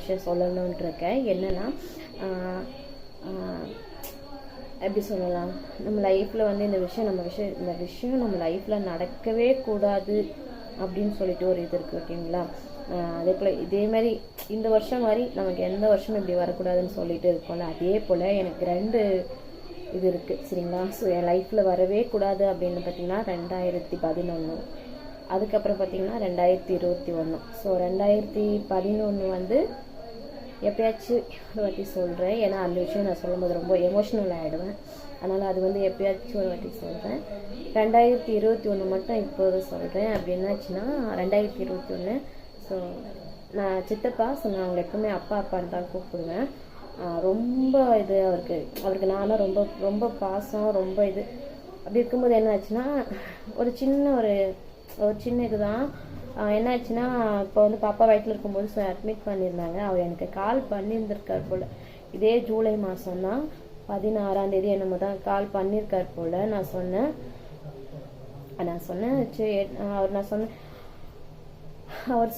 விஷயம் சொல்லணும்னு இருக்கேன். என்னென்னா எப்படி சொல்லலாம், நம்ம லைஃப்பில் வந்து இந்த விஷயம் நம்ம லைஃப்பில் நடக்கவே கூடாது அப்படின்னு சொல்லிட்டு ஒரு இது இருக்குது, ஓகேங்களா? அதே போல் இதே மாதிரி இந்த வருஷம் மாதிரி நமக்கு எந்த வருஷமும் இப்படி வரக்கூடாதுன்னு சொல்லிட்டு இருக்கோம்ல, அதே போல் எனக்கு 2 இது இருக்குது, சரிங்களா? ஸோ என் லைஃப்பில் வரவே கூடாது அப்படின்னு பார்த்தீங்கன்னா 2011, அதுக்கப்புறம் பார்த்தீங்கன்னா 2021. ஸோ 2011 வந்து எப்பயாச்சும் ஒரு வாட்டி சொல்கிறேன், ஏன்னா அந்த விஷயம் நான் சொல்லும்போது ரொம்ப எமோஷ்னல் ஆகிடுவேன், அதனால் அது வந்து எப்பயாச்சும் ஒரு வாட்டி சொல்கிறேன். 2021 மட்டும் இப்போது சொல்கிறேன். அப்படின்னாச்சுன்னா 2021, ஸோ நான் சித்தப்பா, ஸோ நான் அவங்களை எப்பவுமே அப்பா அப்பான்னு தான் கூப்பிடுவேன். ரொம்ப இது அவருக்கு நானும் ரொம்ப ரொம்ப பாசம், ரொம்ப இது. அப்படி இருக்கும்போது என்ன ஆச்சுன்னா, ஒரு சின்ன இதுதான் என்னாச்சுன்னா, இப்போ வந்து பாப்பா வயிற்றில் இருக்கும்போது ஸோ அட்மிட் பண்ணியிருந்தாங்க. அவர் எனக்கு கால் பண்ணியிருந்திருக்கார் போல், இதே ஜூலை மாதம்தான் 16ஆம் தேதி என்னமோ தான் கால் பண்ணியிருக்கார் போல். நான் சொன்னேன் அவர்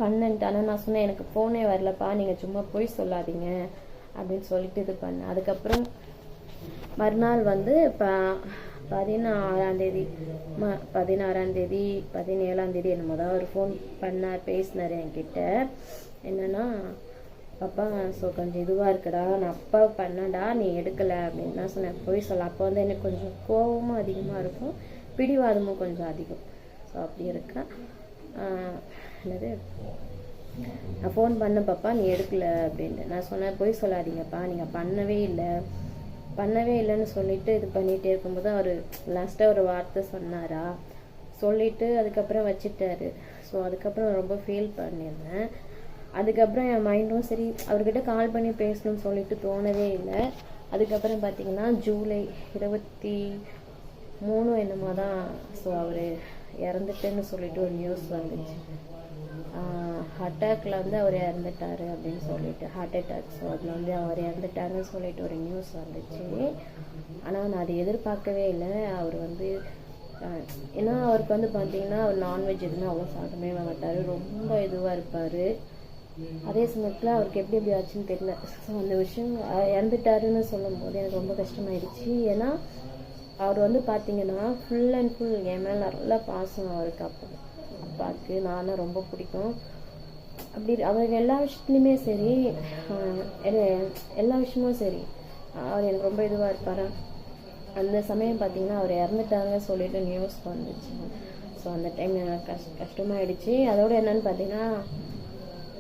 பண்ணன்ட்டு. ஆனால் நான் சொன்னேன் எனக்கு ஃபோனே வரலப்பா, நீங்கள் சும்மா போய் சொல்லாதீங்க அப்படின்னு சொல்லிட்டு இது பண்ணேன். அதுக்கப்புறம் மறுநாள் வந்து 16ஆம் தேதி 17ஆம் தேதி என்னமோ தான் ஒரு ஃபோன் பேசினார் என்கிட்ட. என்னன்னா, அப்பா ஸோ கொஞ்சம் இதுவாக இருக்குடா, நான் அப்பா பண்ணடா நீ எடுக்கலை அப்படின்னு நான் சொன்னேன். போய் சொல்ல. அப்போ வந்து எனக்கு கொஞ்சம் கோபமும் அதிகமாக இருக்கும், பிடிவாதமும் கொஞ்சம் அதிகம். ஸோ அப்படி இருக்கேன். என்னது, நான் ஃபோன் பண்ண பாப்பா நீ எடுக்கலை அப்படின்ட்டு நான் சொன்னேன். போய் சொல்லாதீங்கப்பா, நீங்கள் பண்ணவே இல்லைன்னு சொல்லிட்டு இது பண்ணிகிட்டே இருக்கும்போது அவர் லாஸ்ட்டாக ஒரு வார்த்தை சொன்னாரா, சொல்லிவிட்டு அதுக்கப்புறம் வச்சுட்டாரு. ஸோ அதுக்கப்புறம் ரொம்ப ஃபீல் பண்ணியிருந்தேன். அதுக்கப்புறம் என் மைண்டும் சரி அவர்கிட்ட கால் பண்ணி பேசணும்னு சொல்லிட்டு தோணவே இல்லை. அதுக்கப்புறம் பார்த்தீங்கன்னா ஜூலை 23 என்னமோ தான் ஸோ அவர் இறந்துட்டேன்னு சொல்லிட்டு ஒரு நியூஸ் வந்துச்சு. அட்டாக்ல வந்து அவர் இறந்துட்டாரு அப்படின்னு சொல்லிட்டு, ஹார்ட் அட்டாக். ஸோ அதில் வந்து அவர் இறந்துட்டாருன்னு சொல்லிட்டு ஒரு நியூஸ் வந்துச்சு. ஆனால் நான் அதை எதிர்பார்க்கவே இல்லை. அவர் வந்து ஏன்னா அவருக்கு வந்து பார்த்தீங்கன்னா அவர் நான்வெஜ் எதுவுமே அவ்வளோ சாப்பிடவே மாட்டார், ரொம்ப இதுவாக இருப்பார். அதே சமயத்தில் அவருக்கு எப்படி ஆச்சுன்னு தெரியல. ஸோ அந்த விஷயம் இறந்துட்டாருன்னு சொல்லும் போது எனக்கு ரொம்ப கஷ்டமாயிடுச்சு. ஏன்னா அவர் வந்து பார்த்தீங்கன்னா ஃபுல் அண்ட் ஃபுல் என் மேலே நல்ல பாசம் அவருக்கு. அப்பாவுக்கு நானும் ரொம்ப பிடிக்கும். அப்படி அவருக்கு எல்லா விஷயத்துலையுமே சரி, எல்லா விஷயமும் சரி அவர் எனக்கு ரொம்ப இதுவாக இருப்பார். அந்த சமயம் பார்த்தீங்கன்னா அவர் இறந்துட்டாங்கன்னு சொல்லிட்டு நியூஸ் வந்துச்சு. ஸோ அந்த டைம் எனக்கு கஷ்டமாயிடுச்சு. அதோட என்னன்னு பார்த்தீங்கன்னா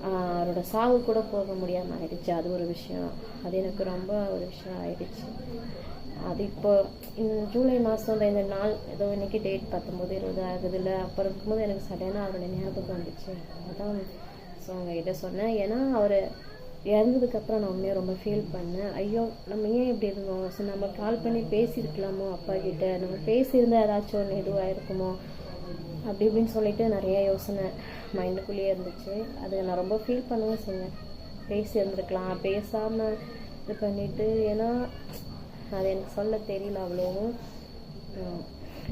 அவரோட சாவு கூட போக முடியாமல் ஆயிடுச்சு. அது ஒரு விஷயம், அது எனக்கு ரொம்ப ஒரு விஷயம் ஆயிடுச்சு. அது இப்போ ஜூலை மாதம் இந்த நாள் ஏதோ இன்னைக்கு டேட் 19/20 ஆகுதுல்ல, அப்போ இருக்கும்போது எனக்கு சடனாக அவரோட ஞாபகம் வந்துச்சு. அதான் ஸோ அவங்ககிட்ட சொன்னேன். ஏன்னா அவர் இறந்ததுக்கப்புறம் நான் உண்மையாக ரொம்ப ஃபீல் பண்ணேன். ஐயோ நம்ம ஏன் இப்படி இருந்தோம், ஸோ நம்ம கால் பண்ணி பேசியிருக்கலாமோ அப்பா கிட்ட, நம்ம பேசியிருந்தால் ஏதாச்சும் ஒன்று இதுவாக இருக்குமோ அப்படி இப்படின்னு சொல்லிட்டு நிறைய யோசனை மைண்டுக்குள்ளேயே இருந்துச்சு. அது நான் ரொம்ப ஃபீல் பண்ணவும் செஞ்சேன். பேசியிருந்துருக்கலாம், பேசாமல் இது பண்ணிவிட்டு. ஏன்னா அது எனக்கு சொல்ல தெரியல அவ்வளோவும்.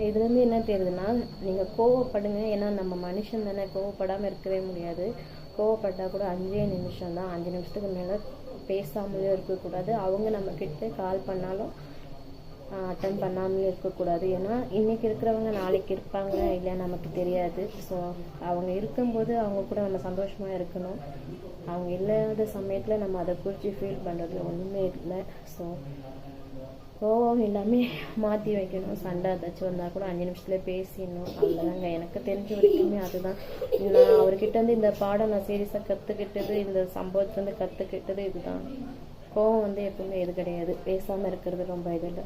இதுலேருந்து என்ன தெரியுதுன்னா, நீங்கள் கோவப்படுங்க. ஏன்னா நம்ம மனுஷன் தானே, கோவப்படாமல் இருக்கவே முடியாது. கோவப்பட்டால் கூட 5 நிமிஷம் தான், 5 நிமிஷத்துக்கு மேலே பேசாமலே இருக்கக்கூடாது. அவங்க நம்மக்கிட்ட கால் பண்ணாலும் அட்டன் பண்ணாமலே இருக்கக்கூடாது. ஏன்னா இன்றைக்கி இருக்கிறவங்க நாளைக்கு இருப்பாங்க இல்லை நமக்கு தெரியாது. ஸோ அவங்க இருக்கும்போது அவங்க கூட நம்ம சந்தோஷமாக இருக்கணும். அவங்க இல்லாத சமயத்தில் நம்ம அதை குறித்து ஃபீல் பண்ணுறதுல ஒன்றுமே இல்லை. ஸோ கோவம் எல்லாமே மாற்றி வைக்கணும். சண்டை ஏதாச்சும் வந்தால் கூட 5 நிமிஷத்துல பேசிடணும். அவ்வளோதாங்க எனக்கு தெரிஞ்ச வரைக்குமே. அதுதான் நான் அவர்கிட்ட வந்து இந்த பாடம் நான் சீரியஸாக கற்றுக்கிட்டது, இந்த சம்பவத்துலேருந்து கற்றுக்கிட்டது இதுதான். கோவம் வந்து எப்பவுமே இது கிடையாது, பேசாமல் இருக்கிறது ரொம்ப இது இல்லை.